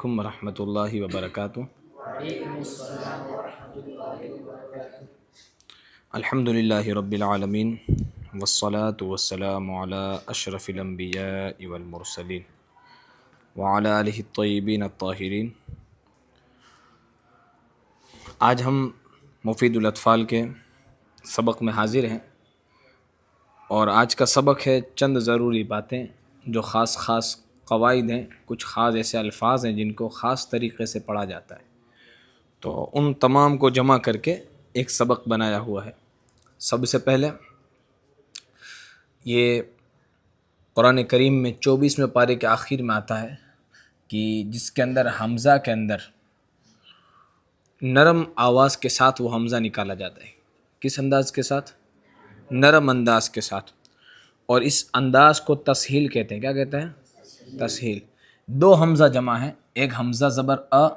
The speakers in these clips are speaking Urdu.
علیکم ورحمۃ اللہ وبرکاتہ۔ الحمد للہ رب العالمین والصلاة والسلام علی اشرف الانبیاء والمرسلین وعلی آلہ الطیبین الطاہرین۔ آج ہم مفید الاطفال کے سبق میں حاضر ہیں، اور آج کا سبق ہے چند ضروری باتیں جو خاص قواعد ہیں، کچھ خاص ایسے الفاظ ہیں جن کو خاص طریقے سے پڑھا جاتا ہے، تو ان تمام کو جمع کر کے ایک سبق بنایا ہوا ہے۔ سب سے پہلے یہ قرآن کریم میں 24ویں پارے کے آخر میں آتا ہے کہ جس کے اندر حمزہ کے اندر نرم آواز کے ساتھ وہ حمزہ نکالا جاتا ہے۔ کس انداز کے ساتھ؟ نرم انداز کے ساتھ، اور اس انداز کو تسہیل کہتے ہیں۔ کیا کہتے ہیں؟ تسہیل۔ دو حمزہ جمع ہیں، ایک حمزہ زبر ا،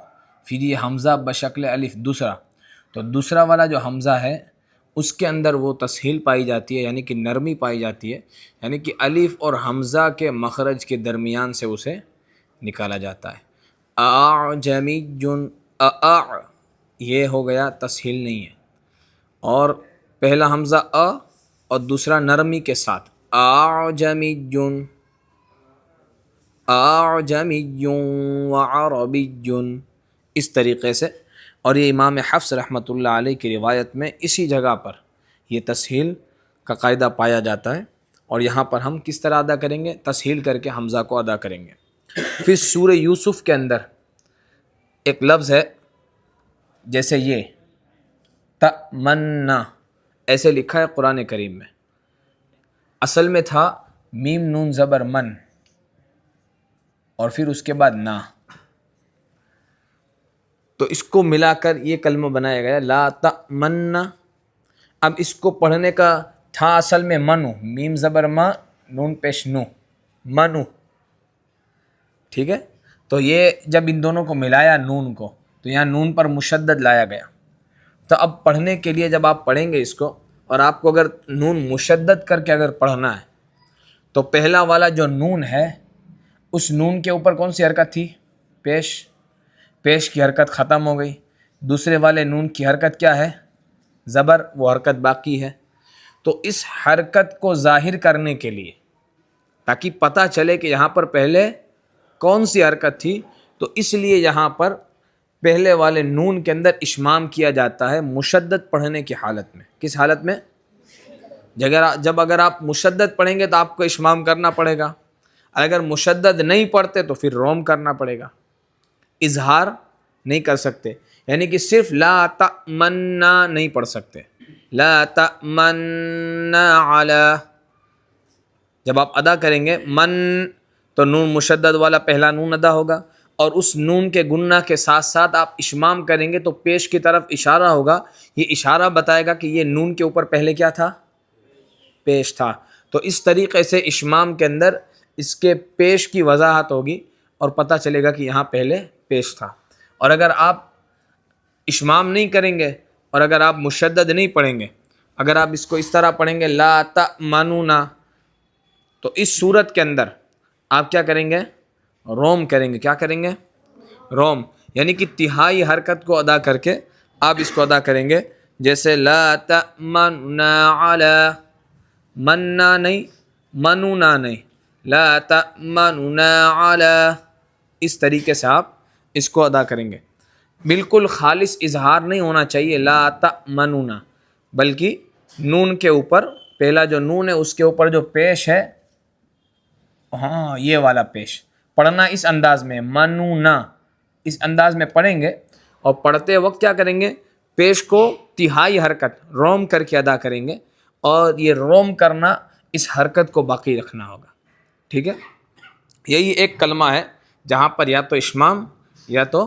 پھر یہ حمزہ بشکل الف دوسرا، تو دوسرا والا جو حمزہ ہے اس کے اندر وہ تسہیل پائی جاتی ہے، یعنی کہ نرمی پائی جاتی ہے، یعنی کہ الف اور حمزہ کے مخرج کے درمیان سے اسے نکالا جاتا ہے۔ اعجمی یہ ہو گیا، تسہیل نہیں ہے، اور پہلا حمزہ ا اور دوسرا نرمی کے ساتھ اعجمی وعربی، اس طریقے سے۔ اور یہ امام حفص رحمۃ اللہ علیہ کی روایت میں اسی جگہ پر یہ تسہیل کا قاعدہ پایا جاتا ہے، اور یہاں پر ہم کس طرح ادا کریں گے؟ تسہیل کر کے حمزہ کو ادا کریں گے۔ پھر سورہ یوسف کے اندر ایک لفظ ہے، جیسے یہ تمنا ایسے لکھا ہے قرآن کریم میں، اصل میں تھا میم نون زبر من، اور پھر اس کے بعد نا، تو اس کو ملا کر یہ کلمہ بنایا گیا لا تمنا۔ اب اس کو پڑھنے کا تھا اصل میں منو، میم زبر ما نون پیش نو، منو، ٹھیک ہے؟ تو یہ جب ان دونوں کو ملایا نون کو، تو یہاں نون پر مشدد لایا گیا۔ تو اب پڑھنے کے لیے جب آپ پڑھیں گے اس کو، اور آپ کو اگر نون مشدد کر کے اگر پڑھنا ہے، تو پہلا والا جو نون ہے اس نون کے اوپر کون سی حرکت تھی؟ پیش کی حرکت ختم ہو گئی۔ دوسرے والے نون کی حرکت کیا ہے؟ زبر، وہ حرکت باقی ہے۔ تو اس حرکت کو ظاہر کرنے کے لیے، تاکہ پتہ چلے کہ یہاں پر پہلے کون سی حرکت تھی، تو اس لیے یہاں پر پہلے والے نون کے اندر اشمام کیا جاتا ہے مشدد پڑھنے کی حالت میں۔ کس حالت میں؟ جب اگر آپ مشدد پڑھیں گے تو آپ کو اشمام کرنا پڑے گا، اگر مشدد نہیں پڑھتے تو پھر روم کرنا پڑے گا، اظہار نہیں کر سکتے، یعنی کہ صرف لا تمنا نہیں پڑھ سکتے، لا تمنا علی۔ جب آپ ادا کریں گے من، تو نون مشدد والا پہلا نون ادا ہوگا، اور اس نون کے گنہ کے ساتھ ساتھ آپ اشمام کریں گے تو پیش کی طرف اشارہ ہوگا، یہ اشارہ بتائے گا کہ یہ نون کے اوپر پہلے کیا تھا؟ پیش تھا۔ تو اس طریقے سے اشمام کے اندر اس کے پیش کی وضاحت ہوگی، اور پتہ چلے گا کہ یہاں پہلے پیش تھا۔ اور اگر آپ اشمام نہیں کریں گے، اور اگر آپ مشدد نہیں پڑھیں گے، اگر آپ اس کو اس طرح پڑھیں گے لا تأمنونا، تو اس صورت کے اندر آپ کیا کریں گے؟ روم کریں گے۔ کیا کریں گے؟ روم، یعنی کہ تہائی حرکت کو ادا کر کے آپ اس کو ادا کریں گے، جیسے لا تأمنونا علی، مننا نہیں، منونا نہیں، لا تأمنونا علی، اس طریقے سے آپ اس کو ادا کریں گے۔ بالکل خالص اظہار نہیں ہونا چاہیے لا تأمنونا، بلکہ نون کے اوپر، پہلا جو نون ہے اس کے اوپر جو پیش ہے، ہاں یہ والا پیش پڑھنا اس انداز میں، منونا، اس انداز میں پڑھیں گے، اور پڑھتے وقت کیا کریں گے؟ پیش کو تہائی حرکت روم کر کے ادا کریں گے، اور یہ روم کرنا اس حرکت کو باقی رکھنا ہوگا، ٹھیک ہے؟ یہی ایک کلمہ ہے جہاں پر یا تو اشمام یا تو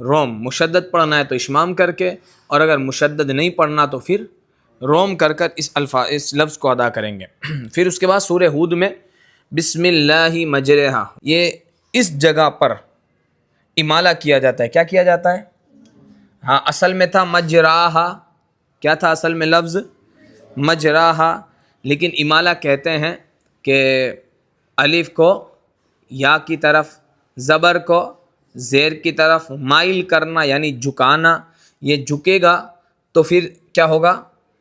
روم، مشدد پڑھنا ہے تو اشمام کر کے، اور اگر مشدد نہیں پڑھنا تو پھر روم کر کر اس لفظ کو ادا کریں گے۔ پھر اس کے بعد سورہ ہود میں بسم اللہ مجرہا، یہ اس جگہ پر امالہ کیا جاتا ہے۔ کیا کیا جاتا ہے؟ ہاں اصل میں تھا مجراہا، کیا تھا اصل میں لفظ؟ مجراہا، لیکن امالہ کہتے ہیں کہ الف کو یا کی طرف، زبر کو زیر کی طرف، مائل کرنا یعنی جھکانا، یہ جھکے گا تو پھر کیا ہوگا؟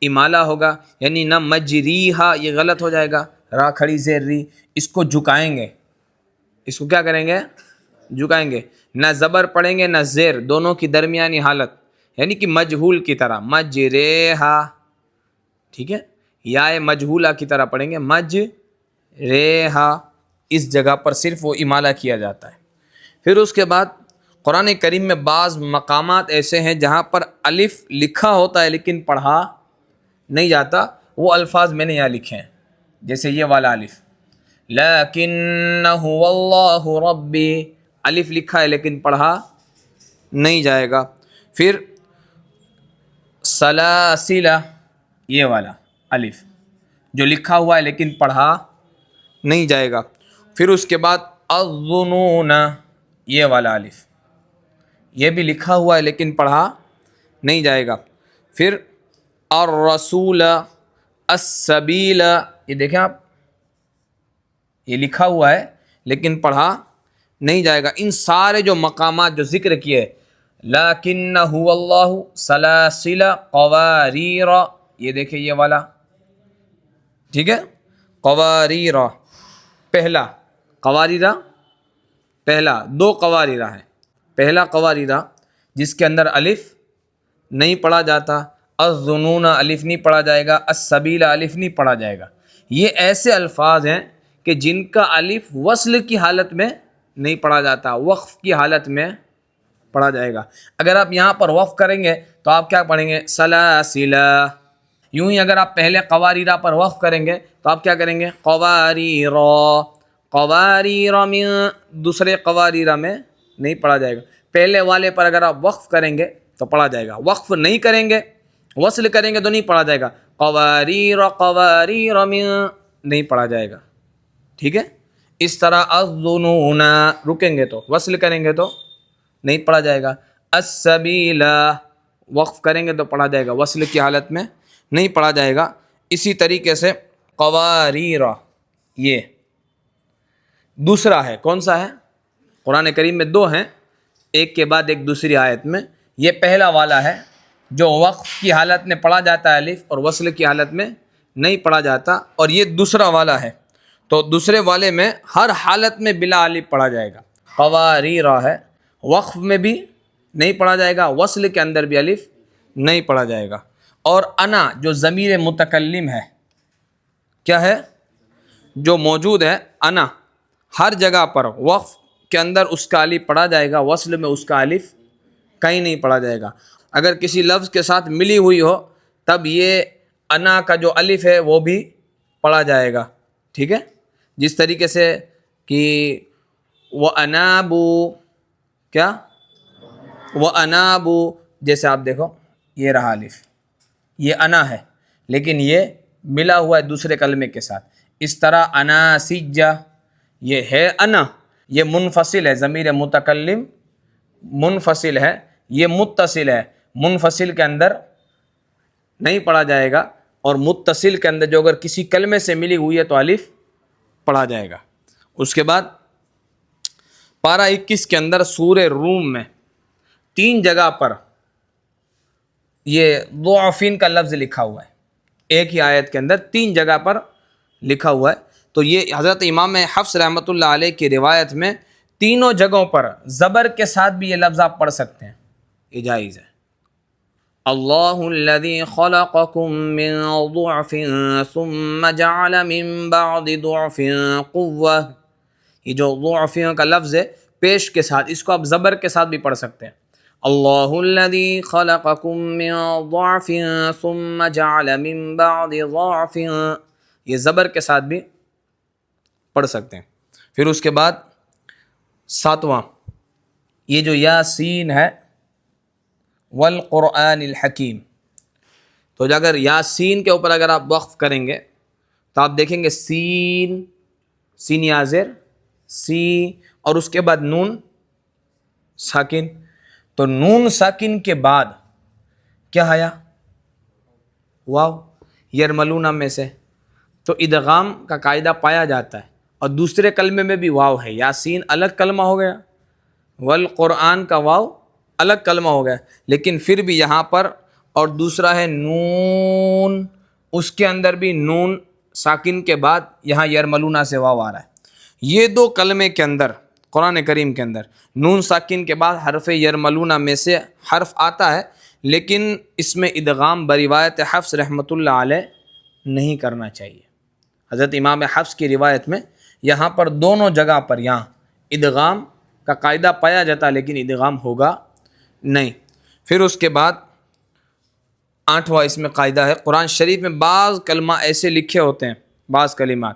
امالہ ہوگا، یعنی نہ مجریہا، یہ غلط ہو جائے گا، را کھڑی زیر ری، اس کو جھکائیں گے، اس کو کیا کریں گے؟ جھکائیں گے، نہ زبر پڑھیں گے نہ زیر، دونوں کی درمیانی حالت، یعنی کہ مجہول کی طرح، مجریہا، ٹھیک ہے، یا مجہولہ کی طرح پڑھیں گے، مجریہا، اس جگہ پر صرف وہ امالہ کیا جاتا ہے۔ پھر اس کے بعد قرآن کریم میں بعض مقامات ایسے ہیں جہاں پر الف لکھا ہوتا ہے لیکن پڑھا نہیں جاتا، وہ الفاظ میں نے یہاں لکھے ہیں، جیسے یہ والا الف، لَكِنَّهُ وَاللَّهُ رَبِّي، الف لکھا ہے لیکن پڑھا نہیں جائے گا۔ پھر سلاسلہ، یہ والا الف جو لکھا ہوا ہے لیکن پڑھا نہیں جائے گا۔ پھر اس کے بعد الظنون، یہ والا الف، یہ بھی لکھا ہوا ہے لیکن پڑھا نہیں جائے گا۔ پھر الرسول، السبیل، یہ دیکھیں آپ، یہ لکھا ہوا ہے لیکن پڑھا نہیں جائے گا۔ ان سارے جو مقامات جو ذکر کیے، لَكِنَّهُ وَاللَّهُ سَلَاسِلَ قَوَارِيرَ، یہ دیکھیں یہ والا، ٹھیک ہے، قواریرہ، پہلا قواریرہ، پہلا دو قواریرہ ہے، پہلا قواریرہ جس کے اندر الف نہیں پڑھا جاتا، الظنون الف نہیں پڑھا جائے گا، السبیل الف نہیں پڑھا جائے گا۔ یہ ایسے الفاظ ہیں کہ جن کا الف وصل کی حالت میں نہیں پڑھا جاتا، وقف کی حالت میں پڑھا جائے گا۔ اگر آپ یہاں پر وقف کریں گے تو آپ کیا پڑھیں گے؟ سلاسلہ۔ یوں ہی اگر آپ پہلے قواریرہ پر وقف کریں گے تو آپ کیا کریں گے؟ قواریرہ، قواریرہ میں، دوسرے قواریرہ میں نہیں پڑھا جائے گا۔ پہلے والے پر اگر آپ وقف کریں گے تو پڑھا جائے گا، وقف نہیں کریں گے، وصل کریں گے تو نہیں پڑھا جائے گا۔ قواریرہ، قواریرہ میں نہیں پڑھا جائے گا، ٹھیک ہے۔ اس طرح الظنون، رکیں گے تو، وصل کریں گے تو نہیں پڑھا جائے گا۔ السبیل، وقف کریں گے تو پڑھا جائے گا، وصل کی حالت میں نہیں پڑھا جائے گا۔ اسی طریقے سے قواریرہ، یہ دوسرا ہے، کون سا ہے؟ قرآن کریم میں دو ہیں، ایک کے بعد ایک دوسری آیت میں۔ یہ پہلا والا ہے جو وقف کی حالت میں پڑھا جاتا ہے الف، اور وصل کی حالت میں نہیں پڑھا جاتا، اور یہ دوسرا والا ہے۔ تو دوسرے والے میں ہر حالت میں بلا الف پڑھا جائے گا، قواریرہ ہے، وقف میں بھی نہیں پڑھا جائے گا، وصل کے اندر بھی الف نہیں پڑھا جائے گا۔ اور انا جو ضمیر متکلم ہے، کیا ہے؟ جو موجود ہے انا، ہر جگہ پر وقف کے اندر اس کا الف پڑھا جائے گا، وصل میں اس کا الف کہیں نہیں پڑھا جائے گا۔ اگر کسی لفظ کے ساتھ ملی ہوئی ہو تب یہ انا کا جو الف ہے وہ بھی پڑھا جائے گا، ٹھیک ہے۔ جس طریقے سے کہ وَأَنَابُوا، کیا؟ وَأَنَابُوا، جیسے آپ دیکھو یہ رہا الف، یہ انا ہے لیکن یہ ملا ہوا ہے دوسرے کلمے کے ساتھ۔ اس طرح اناسجہ، یہ ہے انا، یہ منفصل ہے، ضمیر متکلم منفصل ہے، یہ متصل ہے، منفصل کے اندر نہیں پڑھا جائے گا، اور متصل کے اندر جو اگر کسی کلمے سے ملی ہوئی ہے تو الف پڑھا جائے گا۔ اس کے بعد پارہ 21 کے اندر سورہ روم میں 3 جگہ پر یہ ضعفین کا لفظ لکھا ہوا ہے، ایک ہی آیت کے اندر 3 جگہ پر لکھا ہوا ہے۔ تو یہ حضرت امام حفص رحمۃ اللہ علیہ کی روایت میں تینوں جگہوں پر زبر کے ساتھ بھی یہ لفظ آپ پڑھ سکتے ہیں، یہ جائز ہے۔ اللہ الذی خلقکم من ضعف ثم جعل من بعد ضعف قوة، یہ جو ضعف کا لفظ ہے پیش کے ساتھ، اس کو آپ زبر کے ساتھ بھی پڑھ سکتے ہیں۔ اللہ الذی خلقکم من ضعف ثم جعل من بعد ضعف، یہ زبر کے ساتھ بھی پڑھ سکتے ہیں۔ پھر اس کے بعد 7واں، یہ جو یاسین ہے، والقرآن الحکیم، تو اگر یاسین کے اوپر اگر آپ وقف کریں گے تو آپ دیکھیں گے سین، سین یا زیر، سی، اور اس کے بعد نون ساکن، تو نون ساکن کے بعد کیا آیا؟ واو، یرملون میں سے، تو ادغام کا قاعدہ پایا جاتا ہے، اور دوسرے کلمے میں بھی واو ہے، یاسین الگ کلمہ ہو گیا، والقرآن کا واو الگ کلمہ ہو گیا، لیکن پھر بھی یہاں پر، اور دوسرا ہے نون، اس کے اندر بھی نون ساکن کے بعد یہاں یرملونا سے واو آ رہا ہے۔ یہ دو کلمے کے اندر قرآن کریم کے اندر نون ساکن کے بعد حرف یرملونا میں سے حرف آتا ہے، لیکن اس میں ادغام بروایت حفص رحمۃ اللہ علیہ نہیں کرنا چاہیے۔ حضرت امام حفص کی روایت میں یہاں پر دونوں جگہ پر یہاں ادغام کا قاعدہ پایا جاتا ہے، لیکن ادغام ہوگا نہیں۔ پھر اس کے بعد 8واں اس میں قاعدہ ہے، قرآن شریف میں بعض کلمہ ایسے لکھے ہوتے ہیں، بعض کلمات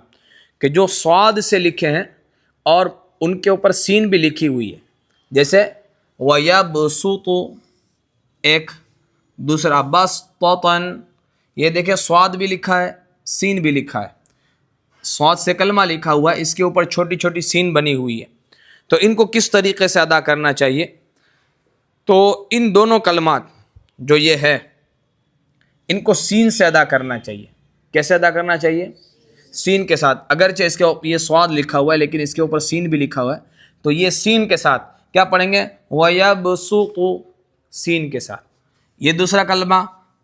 کہ جو صاد سے لکھے ہیں اور ان کے اوپر سین بھی لکھی ہوئی ہے، جیسے وَيَبْسُطُ ایک، دوسرا بَسْطَةً، یہ دیکھیں صاد بھی لکھا ہے، سین بھی لکھا ہے، صاد سے کلمہ لکھا ہوا ہے، اس کے اوپر چھوٹی چھوٹی سین بنی ہوئی ہے۔ تو ان کو کس طریقے سے ادا کرنا چاہیے؟ تو ان دونوں کلمات جو یہ ہے ان کو سین سے ادا کرنا چاہیے۔ کیسے ادا کرنا چاہیے؟ سین کے ساتھ، اگرچہ اس کے یہ صاد لکھا ہوا ہے لیکن اس کے اوپر سین بھی لکھا ہوا ہے، تو یہ سین کے ساتھ کیا پڑھیں گے؟ وَيَبْسُطُ، سین کے ساتھ۔ یہ دوسرا کلمہ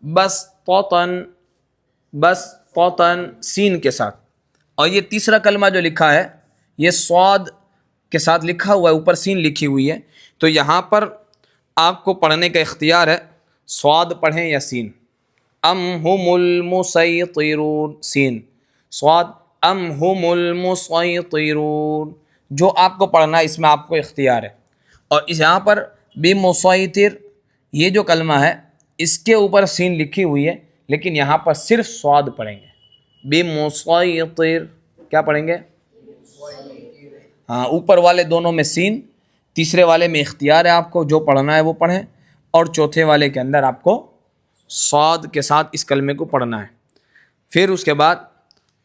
بَسْطَةً، بَسْطَةً سین کے ساتھ۔ اور یہ تیسرا کلمہ جو لکھا ہے یہ صاد کے ساتھ لکھا ہوا ہے، اوپر سین لکھی ہوئی ہے، تو یہاں پر آپ کو پڑھنے کا اختیار ہے، صاد پڑھیں یا سین۔ ام ہم المسیطرون، سین، صاد، ام ہم المسیطرون، جو آپ کو پڑھنا ہے اس میں آپ کو اختیار ہے۔ اور اس یہاں پر بمسیطر، یہ جو کلمہ ہے اس کے اوپر سین لکھی ہوئی ہے، لیکن یہاں پر صرف صاد پڑھیں گے، بمسیطر، کیا پڑھیں گے؟ ہاں، اوپر والے دونوں میں سین، تیسرے والے میں اختیار ہے آپ کو، جو پڑھنا ہے وہ پڑھیں، اور چوتھے والے کے اندر آپ کو صاد کے ساتھ اس کلمے کو پڑھنا ہے۔ پھر اس کے بعد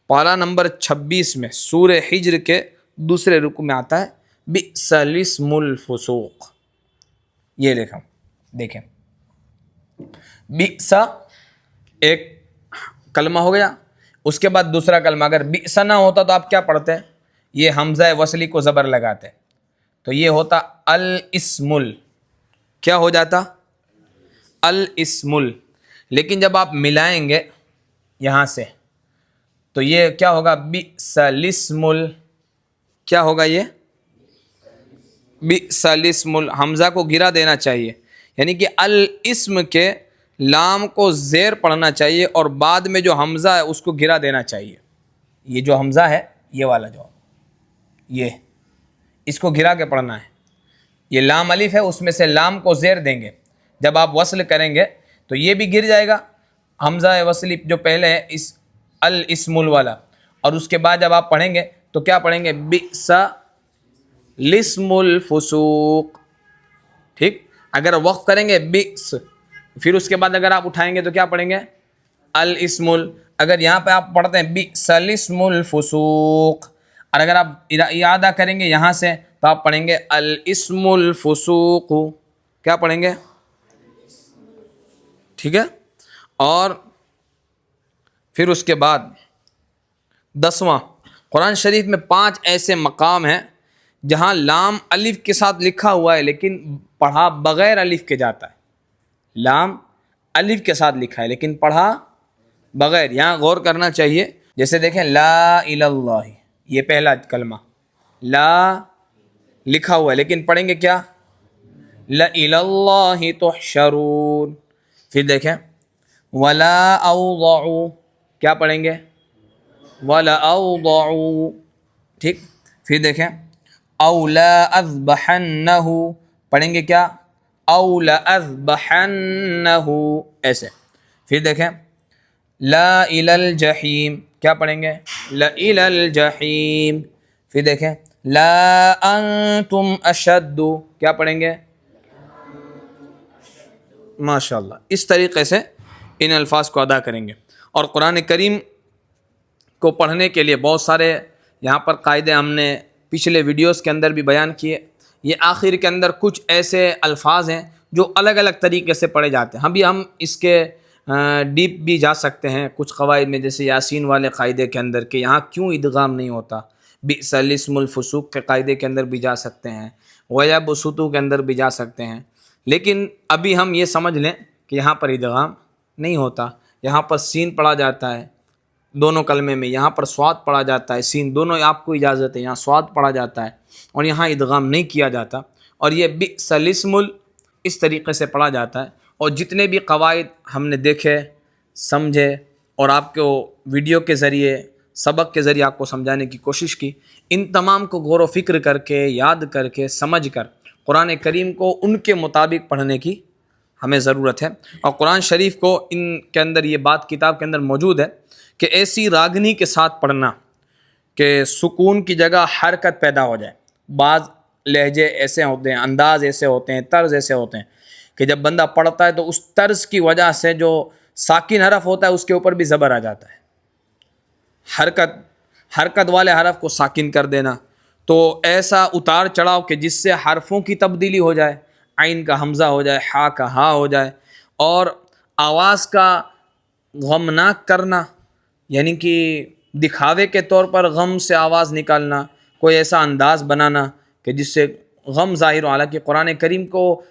پارہ نمبر 26 میں سورہ حجر کے دوسرے رکوع میں آتا ہے بئس الاسم الفسوق، یہ لکھا دیکھیں، بئس ایک کلمہ ہو گیا، اس کے بعد دوسرا کلمہ، اگر بئس نہ ہوتا تو آپ کیا پڑھتے ہیں؟ یہ حمزہ وصلی کو زبر لگاتے، تو یہ ہوتا الاسم، کیا ہو جاتا؟ الاسم۔ لیکن جب آپ ملائیں گے یہاں سے تو یہ کیا ہوگا؟ بئس الاسم، کیا ہوگا یہ؟ بئس الاسم، حمزہ کو گرا دینا چاہیے، یعنی کہ الاسم کے لام کو زیر پڑھنا چاہیے، اور بعد میں جو حمزہ ہے اس کو گرا دینا چاہیے۔ یہ جو حمزہ ہے یہ والا جو یہ اس کو گرا کے پڑھنا ہے۔ یہ لام الف ہے، اس میں سے لام کو زیر دیں گے، جب آپ وصل کریں گے تو یہ بھی گر جائے گا، حمزہ وصلی جو پہلے ہے اس الاسم والا، اور اس کے بعد جب آپ پڑھیں گے تو کیا پڑھیں گے؟ بئس الاسم الفسوق، ٹھیک؟ اگر وقف کریں گے بئس، پھر اس کے بعد اگر آپ اٹھائیں گے تو کیا پڑھیں گے؟ الاسم۔ اگر یہاں پہ آپ پڑھتے ہیں بئس الاسم الفسوق، اور اگر آپ اعادہ کریں گے یہاں سے تو آپ پڑھیں گے الاسم الفسوق، کیا پڑھیں گے؟ ٹھیک ہے؟ اور پھر اس کے بعد 10واں، قرآن شریف میں 5 ایسے مقام ہیں جہاں لام الف کے ساتھ لکھا ہوا ہے لیکن پڑھا بغیر الف کے جاتا ہے، لام الف کے ساتھ لکھا ہے لیکن پڑھا بغیر، یہاں غور کرنا چاہیے۔ جیسے دیکھیں لا الہ اللہ، یہ پہلا کلمہ لا لکھا ہوا ہے لیکن پڑھیں گے کیا؟ لا الہ اللہ تحشرون۔ پھر دیکھیں ولا اوضع، کیا پڑھیں گے؟ ولا اوضع، ٹھیک؟ پھر دیکھیں او لا اذبحنہ، پڑھیں گے کیا؟ او لا اذبحنہ، ایسے۔ پھر دیکھیں لا الی الجحیم، کیا پڑھیں گے؟ لا الی الجحیم۔ پھر دیکھیں لا انتم اشد، کیا پڑھیں گے؟ ماشاءاللہ، اس طریقے سے ان الفاظ کو ادا کریں گے۔ اور قرآن کریم کو پڑھنے کے لیے بہت سارے یہاں پر قاعدے ہم نے پچھلے ویڈیوز کے اندر بھی بیان کیے۔ یہ آخر کے اندر کچھ ایسے الفاظ ہیں جو الگ الگ طریقے سے پڑھے جاتے ہیں، ہم اس کے ڈیپ بھی جا سکتے ہیں کچھ قواعد میں، جیسے یاسین والے قاعدے کے اندر کہ یہاں کیوں ادغام نہیں ہوتا، بئس الاسم الفسوق کے قاعدے کے اندر بھی جا سکتے ہیں، وَيَبْسُطُ کے اندر بھی جا سکتے ہیں، لیکن ابھی ہم یہ سمجھ لیں کہ یہاں پر ادغام نہیں ہوتا، یہاں پر سین پڑھا جاتا ہے دونوں کلمے میں، یہاں پر صاد پڑھا جاتا ہے، سین دونوں آپ کو اجازت ہے، یہاں صاد پڑھا جاتا ہے اور یہاں ادغام نہیں کیا جاتا، اور یہ بئس الاسم اس طریقے سے پڑھا جاتا ہے۔ اور جتنے بھی قواعد ہم نے دیکھے، سمجھے اور آپ کو ویڈیو کے ذریعے، سبق کے ذریعے آپ کو سمجھانے کی کوشش کی، ان تمام کو غور و فکر کر کے، یاد کر کے، سمجھ کر قرآن کریم کو ان کے مطابق پڑھنے کی ہمیں ضرورت ہے۔ اور قرآن شریف کو ان کے اندر یہ بات کتاب کے اندر موجود ہے کہ ایسی راگنی کے ساتھ پڑھنا کہ سکون کی جگہ حرکت پیدا ہو جائے۔ بعض لہجے ایسے ہوتے ہیں، انداز ایسے ہوتے ہیں، طرز ایسے ہوتے ہیں کہ جب بندہ پڑھتا ہے تو اس طرز کی وجہ سے جو ساکن حرف ہوتا ہے اس کے اوپر بھی زبر آ جاتا ہے، حرکت والے حرف کو ساکن کر دینا، تو ایسا اتار چڑھاؤ کہ جس سے حرفوں کی تبدیلی ہو جائے، عین کا حمزہ ہو جائے، ہا کا ہا ہو جائے، اور آواز کا غمناک کرنا، یعنی کہ دکھاوے کے طور پر غم سے آواز نکالنا، کوئی ایسا انداز بنانا کہ جس سے غم ظاہر ہو۔ حالانکہ قرآن کریم کو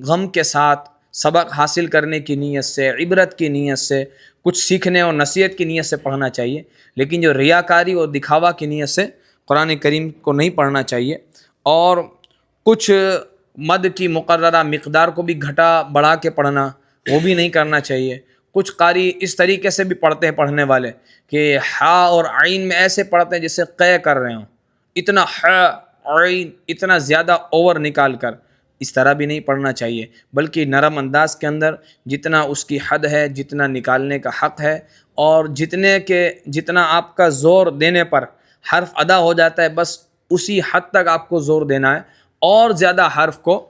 غم کے ساتھ سبق حاصل کرنے کی نیت سے، عبرت کی نیت سے، کچھ سیکھنے اور نصیحت کی نیت سے پڑھنا چاہیے، لیکن جو ریاکاری اور دکھاوا کی نیت سے قرآن کریم کو نہیں پڑھنا چاہیے۔ اور کچھ مد کی مقررہ مقدار کو بھی گھٹا بڑھا کے پڑھنا، وہ بھی نہیں کرنا چاہیے۔ کچھ قاری اس طریقے سے بھی پڑھتے ہیں پڑھنے والے کہ ہا اور عین میں ایسے پڑھتے ہیں جیسے قے کر رہے ہوں، اتنا ہا عین اتنا زیادہ اوور نکال کر، اس طرح بھی نہیں پڑھنا چاہیے، بلکہ نرم انداز کے اندر جتنا اس کی حد ہے، جتنا نکالنے کا حق ہے، اور جتنا آپ کا زور دینے پر حرف ادا ہو جاتا ہے بس اسی حد تک آپ کو زور دینا ہے، اور زیادہ حرف کو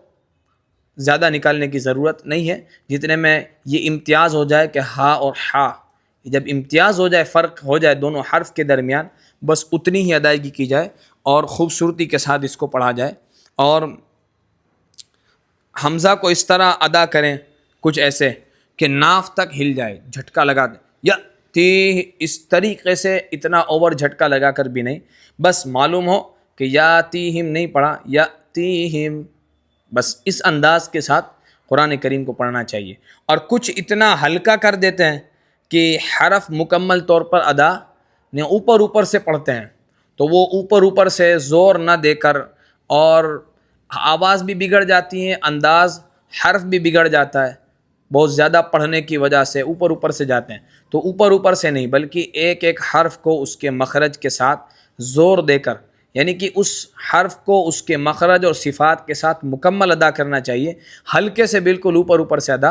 زیادہ نکالنے کی ضرورت نہیں ہے۔ جتنے میں یہ امتیاز ہو جائے کہ ہا اور ہا، جب امتیاز ہو جائے، فرق ہو جائے دونوں حرف کے درمیان، بس اتنی ہی ادائیگی کی جائے اور خوبصورتی کے ساتھ اس کو پڑھا جائے۔ اور حمزہ کو اس طرح ادا کریں کچھ ایسے کہ ناف تک ہل جائے، جھٹکا لگا دیں، یا تی اس طریقے سے اتنا اوور جھٹکا لگا کر بھی نہیں، بس معلوم ہو کہ یا تیہم نہیں پڑھا، یا تیہم، بس اس انداز کے ساتھ قرآن کریم کو پڑھنا چاہیے۔ اور کچھ اتنا ہلکا کر دیتے ہیں کہ حرف مکمل طور پر ادا نہیں، اوپر سے پڑھتے ہیں، تو وہ اوپر سے زور نہ دے کر، اور آواز بھی بگڑ جاتی ہے، انداز حرف بھی بگڑ جاتا ہے، بہت زیادہ پڑھنے کی وجہ سے اوپر سے جاتے ہیں، تو اوپر سے نہیں بلکہ ایک ایک حرف کو اس کے مخرج کے ساتھ زور دے کر، یعنی کہ اس حرف کو اس کے مخرج اور صفات کے ساتھ مکمل ادا کرنا چاہیے، ہلکے سے بالکل اوپر سے ادا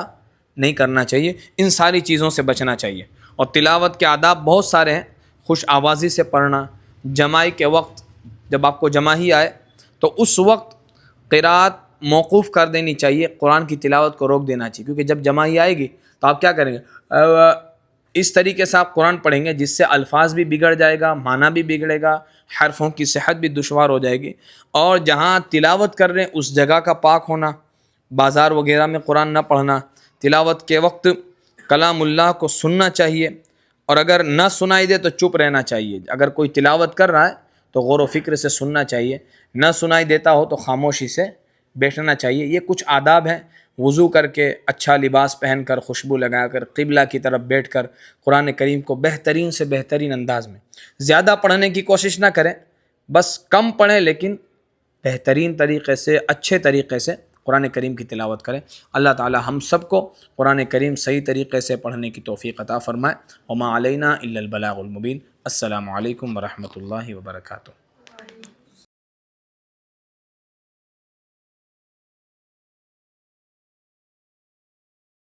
نہیں کرنا چاہیے۔ ان ساری چیزوں سے بچنا چاہیے۔ اور تلاوت کے آداب بہت سارے ہیں، خوش آوازی سے پڑھنا، جماعی کے وقت جب آپ کو جماعی آئے تو اس وقت قرات موقوف کر دینی چاہیے، قرآن کی تلاوت کو روک دینا چاہیے، کیونکہ جب جماعی آئے گی تو آپ کیا کریں گے، اس طریقے سے آپ قرآن پڑھیں گے جس سے الفاظ بھی بگڑ جائے گا، معنی بھی بگڑے گا، حرفوں کی صحت بھی دشوار ہو جائے گی۔ اور جہاں تلاوت کر رہے ہیں اس جگہ کا پاک ہونا، بازار وغیرہ میں قرآن نہ پڑھنا، تلاوت کے وقت کلام اللہ کو سننا چاہیے، اور اگر نہ سنائی دے تو چپ رہنا چاہیے۔ اگر کوئی تلاوت کر رہا ہے تو غور و فکر سے سننا چاہیے، نہ سنائی دیتا ہو تو خاموشی سے بیٹھنا چاہیے۔ یہ کچھ آداب ہیں، وضو کر کے اچھا لباس پہن کر، خوشبو لگا کر، قبلہ کی طرف بیٹھ کر قرآن کریم کو بہترین سے بہترین انداز میں، زیادہ پڑھنے کی کوشش نہ کریں، بس کم پڑھیں لیکن بہترین طریقے سے، اچھے طریقے سے قرآن کریم کی تلاوت کریں۔ اللہ تعالی ہم سب کو قرآن کریم صحیح طریقے سے پڑھنے کی توفیق عطا فرمائے۔ وما علینا الا البلاغ المبین۔ السلام علیکم ورحمۃ اللہ وبرکاتہ۔